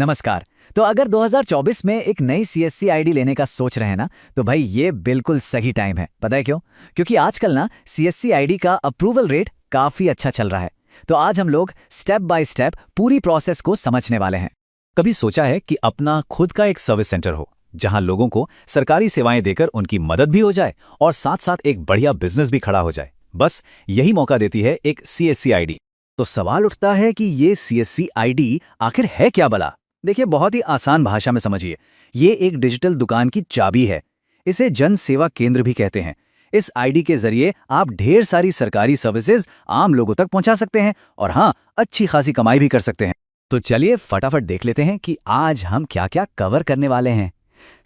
नमस्कार। तो अगर 2024 में एक नई सीएससी आईडी लेने का सोच रहे हैं ना, तो भाई ये बिल्कुल सही टाइम है। पता है क्यों? क्योंकि आजकल ना सीएससी आईडी का अप्रूवल रेट काफी अच्छा चल रहा है। तो आज हम लोग स्टेप बाय स्टेप पूरी प्रोसेस को समझने वाले हैं। कभी सोचा है कि अपना खुद का एक सर्विस सेंटर हो जहां लोगों को सरकारी सेवाएं देकर उनकी मदद भी हो जाए और साथ साथ एक बढ़िया बिजनेस भी खड़ा हो जाए? बस यही मौका देती है एक सीएससी आईडी। तो सवाल उठता है कि ये सीएससी आईडी आखिर है क्या भला? देखिए, बहुत ही आसान भाषा में समझिए, ये एक डिजिटल दुकान की चाबी है। इसे जन सेवा केंद्र भी कहते हैं। इस आईडी के जरिए आप ढेर सारी सरकारी सर्विसेज आम लोगों तक पहुंचा सकते हैं और हाँ, अच्छी खासी कमाई भी कर सकते हैं। तो चलिए फटाफट देख लेते हैं कि आज हम क्या क्या कवर करने वाले हैं।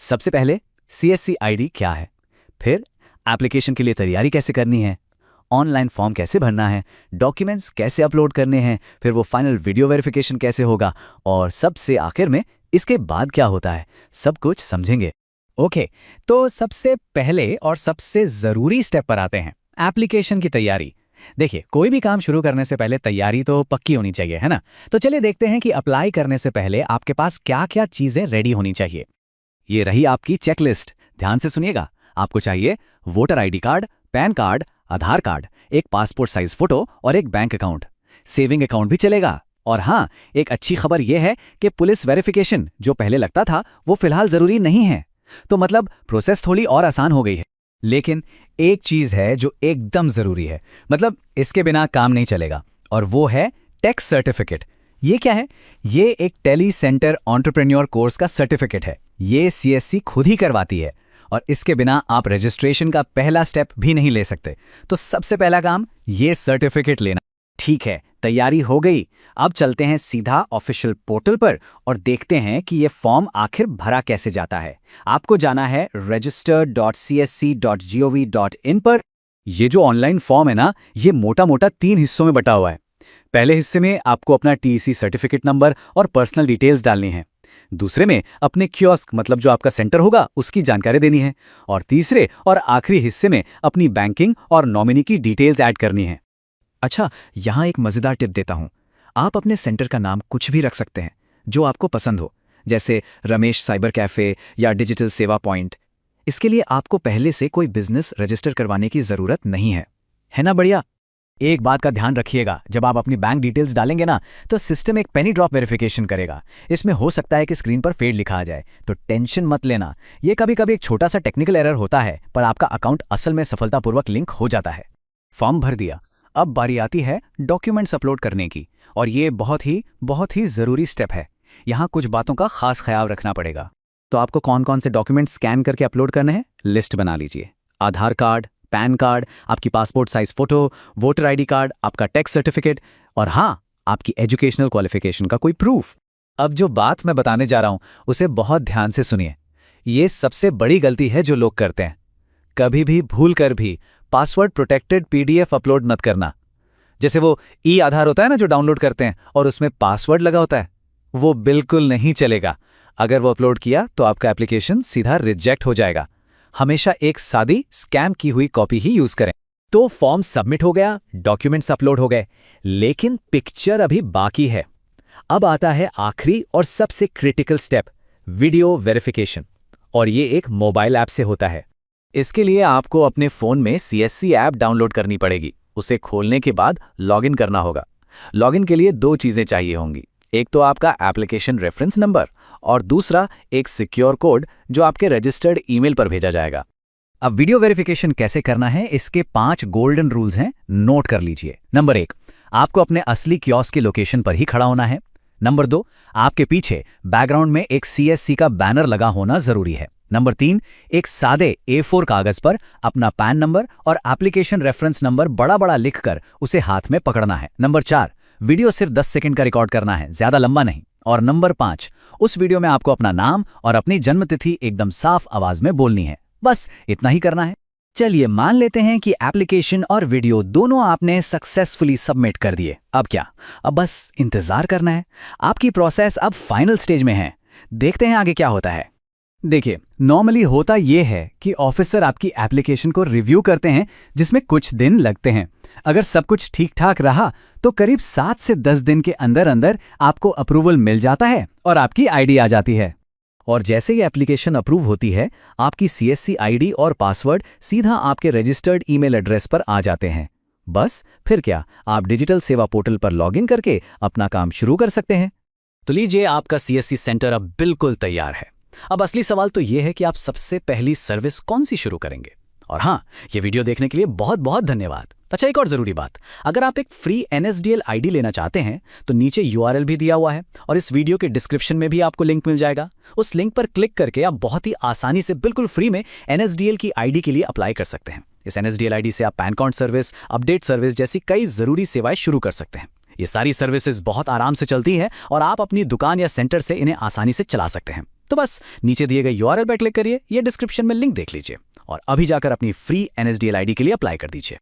सबसे पहले सीएससी आईडी क्या है, फिर एप्लीकेशन के लिए तैयारी कैसे करनी है, ऑनलाइन फॉर्म कैसे भरना है, डॉक्यूमेंट्स कैसे अपलोड करने हैं, फिर वो फाइनल वीडियो वेरिफिकेशन कैसे होगा और सबसे आखिर में इसके बाद क्या होता है, सब कुछ समझेंगे। ओके, तो सबसे पहले और सबसे ज़रूरी स्टेप पर आते हैं, एप्लीकेशन की तैयारी। देखिए, कोई भी काम शुरू करने से पहले तैयारी तो पक्की होनी चाहिए, है ना? तो चलिए देखते हैं कि अप्लाई करने से पहले आपके पास क्या क्या चीज़ें रेडी होनी चाहिए। ये रही आपकी चेकलिस्ट। ध्यान से सुनिएगा। आपको चाहिए voter ID card, PAN card, Aadhaar card, एक पासपोर्ट साइज फोटो और एक बैंक अकाउंट। सेविंग अकाउंट भी चलेगा। और हाँ, एक अच्छी खबर यह है कि पुलिस वेरिफिकेशन जो पहले लगता था वो फिलहाल जरूरी नहीं है। तो मतलब प्रोसेस थोड़ी और आसान हो गई है। लेकिन एक चीज़ है जो एकदम ज़रूरी है, मतलब इसके बिना काम नहीं चलेगा, और वो है टैक्स सर्टिफिकेट। ये क्या है? ये एक टेली सेंटर एंटरप्रेन्योर कोर्स का सर्टिफिकेट है। ये सीएससी खुद ही करवाती है और इसके बिना आप रजिस्ट्रेशन का पहला स्टेप भी नहीं ले सकते। तो सबसे पहला काम ये सर्टिफिकेट लेना। ठीक है, तैयारी हो गई। अब चलते हैं सीधा ऑफिशियल पोर्टल पर और देखते हैं कि ये फॉर्म आखिर भरा कैसे जाता है। आपको जाना है register.csc.gov.in पर। ये जो ऑनलाइन फॉर्म है ना, ये मोटा मोटा 3 हिस्सों में बटा हुआ है। पहले हिस्से में आपको अपना टीईसी सर्टिफिकेट नंबर और पर्सनल डिटेल्स डालनी है। दूसरे में अपने कियोस्क, मतलब जो आपका सेंटर होगा, उसकी जानकारी देनी है। और तीसरे और आखिरी हिस्से में अपनी बैंकिंग और नॉमिनी की डिटेल्स ऐड करनी है। अच्छा, यहाँ एक मज़ेदार टिप देता हूँ। आप अपने सेंटर का नाम कुछ भी रख सकते हैं जो आपको पसंद हो, जैसे रमेश साइबर कैफ़े या डिजिटल सेवा पॉइंट। इसके लिए आपको पहले से कोई बिजनेस रजिस्टर करवाने की ज़रूरत नहीं है ना? बढ़िया। एक बात का ध्यान रखिएगा, जब आप अपनी बैंक डिटेल्स डालेंगे ना, तो सिस्टम एक पेनी ड्रॉप वेरिफिकेशन करेगा। इसमें हो सकता है कि स्क्रीन पर फेड लिखा आ जाए, तो टेंशन मत लेना। ये कभी कभी एक छोटा सा टेक्निकल एरर होता है, पर आपका अकाउंट असल में सफलतापूर्वक लिंक हो जाता है। फॉर्म भर दिया। अब बारी आती है डॉक्यूमेंट्स अपलोड करने की, और ये बहुत ही ज़रूरी स्टेप है। यहाँ कुछ बातों का खास ख्याल रखना पड़ेगा। तो आपको कौन कौन से डॉक्यूमेंट्स स्कैन करके अपलोड करने हैं, लिस्ट बना लीजिए। आधार कार्ड, पैन कार्ड, आपकी passport size photo, voter ID card, आपका टैक्स सर्टिफिकेट और हाँ, आपकी एजुकेशनल क्वालिफिकेशन का कोई प्रूफ। अब जो बात मैं बताने जा रहा हूं उसे बहुत ध्यान से सुनिए। ये सबसे बड़ी गलती है जो लोग करते हैं। कभी भी भूल कर भी पासवर्ड प्रोटेक्टेड पीडीएफ अपलोड मत करना। जैसे वो ई आधार होता है ना, जो डाउनलोड करते हैं और उसमें पासवर्ड लगा होता है, वो बिल्कुल नहीं चलेगा। अगर वो अपलोड किया तो आपका एप्लीकेशन सीधा रिजेक्ट हो जाएगा। हमेशा एक सादी स्कैम की हुई कॉपी ही यूज करें। तो फॉर्म सबमिट हो गया, डॉक्यूमेंट्स अपलोड हो गए, लेकिन पिक्चर अभी बाकी है। अब आता है आखिरी और सबसे क्रिटिकल स्टेप, वीडियो वेरिफिकेशन। और ये एक मोबाइल ऐप से होता है। इसके लिए आपको अपने फ़ोन में सीएससी ऐप डाउनलोड करनी पड़ेगी। उसे खोलने के बाद लॉगिन करना होगा। लॉगिन के लिए 2 चीज़ें चाहिए होंगी। एक तो आपका एप्लीकेशन रेफरेंस नंबर और दूसरा एक सिक्योर कोड जो आपके रजिस्टर्ड ईमेल पर भेजा जाएगा। अब वीडियो वेरिफिकेशन कैसे करना है, इसके 5 गोल्डन रूल्स हैं, नोट कर लीजिए। नंबर 1, आपको अपने असली कियोस्क की लोकेशन पर ही खड़ा होना है। नंबर 2, आपके पीछे बैकग्राउंड में एक सीएससी का बैनर लगा होना जरूरी है। नंबर 3, एक सादे A4 कागज पर अपना पैन नंबर और एप्लीकेशन रेफरेंस नंबर बड़ा बड़ा लिखकर उसे हाथ में पकड़ना है। नंबर 4, वीडियो सिर्फ 10 सेकंड का रिकॉर्ड करना है, ज्यादा लंबा नहीं। और नंबर 5, उस वीडियो में आपको अपना नाम और अपनी जन्मतिथि एकदम साफ आवाज में बोलनी है। बस इतना ही करना है। चलिए मान लेते हैं कि एप्लीकेशन और वीडियो दोनों आपने सक्सेसफुली सबमिट कर दिए। अब क्या? अब बस इंतजार करना है। आपकी प्रोसेस अब फाइनल स्टेज में है। देखते हैं आगे क्या होता है। देखिए, नॉर्मली होता ये है कि ऑफिसर आपकी एप्लीकेशन को रिव्यू करते हैं, जिसमें कुछ दिन लगते हैं। अगर सब कुछ ठीक ठाक रहा तो करीब 7 से 10 दिन के अंदर अंदर आपको अप्रूवल मिल जाता है और आपकी आईडी आ जाती है। और जैसे ही एप्लीकेशन अप्रूव होती है, आपकी CSC आईडी और पासवर्ड सीधा आपके रजिस्टर्ड ईमेल एड्रेस पर आ जाते हैं। बस फिर क्या, आप डिजिटल सेवा पोर्टल पर लॉगिन करके अपना काम शुरू कर सकते हैं। तो लीजिए, आपका CSC सेंटर अब बिल्कुल तैयार है। अब असली सवाल तो ये है कि आप सबसे पहली सर्विस कौन सी शुरू करेंगे। और हाँ, ये वीडियो देखने के लिए बहुत बहुत धन्यवाद। अच्छा, एक और ज़रूरी बात, अगर आप एक फ्री NSDL आईडी लेना चाहते हैं तो नीचे URL भी दिया हुआ है और इस वीडियो के डिस्क्रिप्शन में भी आपको लिंक मिल जाएगा। उस लिंक पर क्लिक करके आप बहुत ही आसानी से बिल्कुल फ्री में NSDL की आईडी के लिए अप्लाई कर सकते हैं। इस NSDL आईडी से आप pan card service, update service जैसी कई ज़रूरी सेवाएं शुरू कर सकते हैं। ये सारी सर्विसेज बहुत आराम से चलती हैं और आप अपनी दुकान या सेंटर से इन्हें आसानी से चला सकते हैं। तो बस नीचे दिए गए URL पर क्लिक करिए या डिस्क्रिप्शन में लिंक देख लीजिए और अभी जाकर अपनी फ्री NSDL आईडी के लिए अप्लाई कर दीजिए।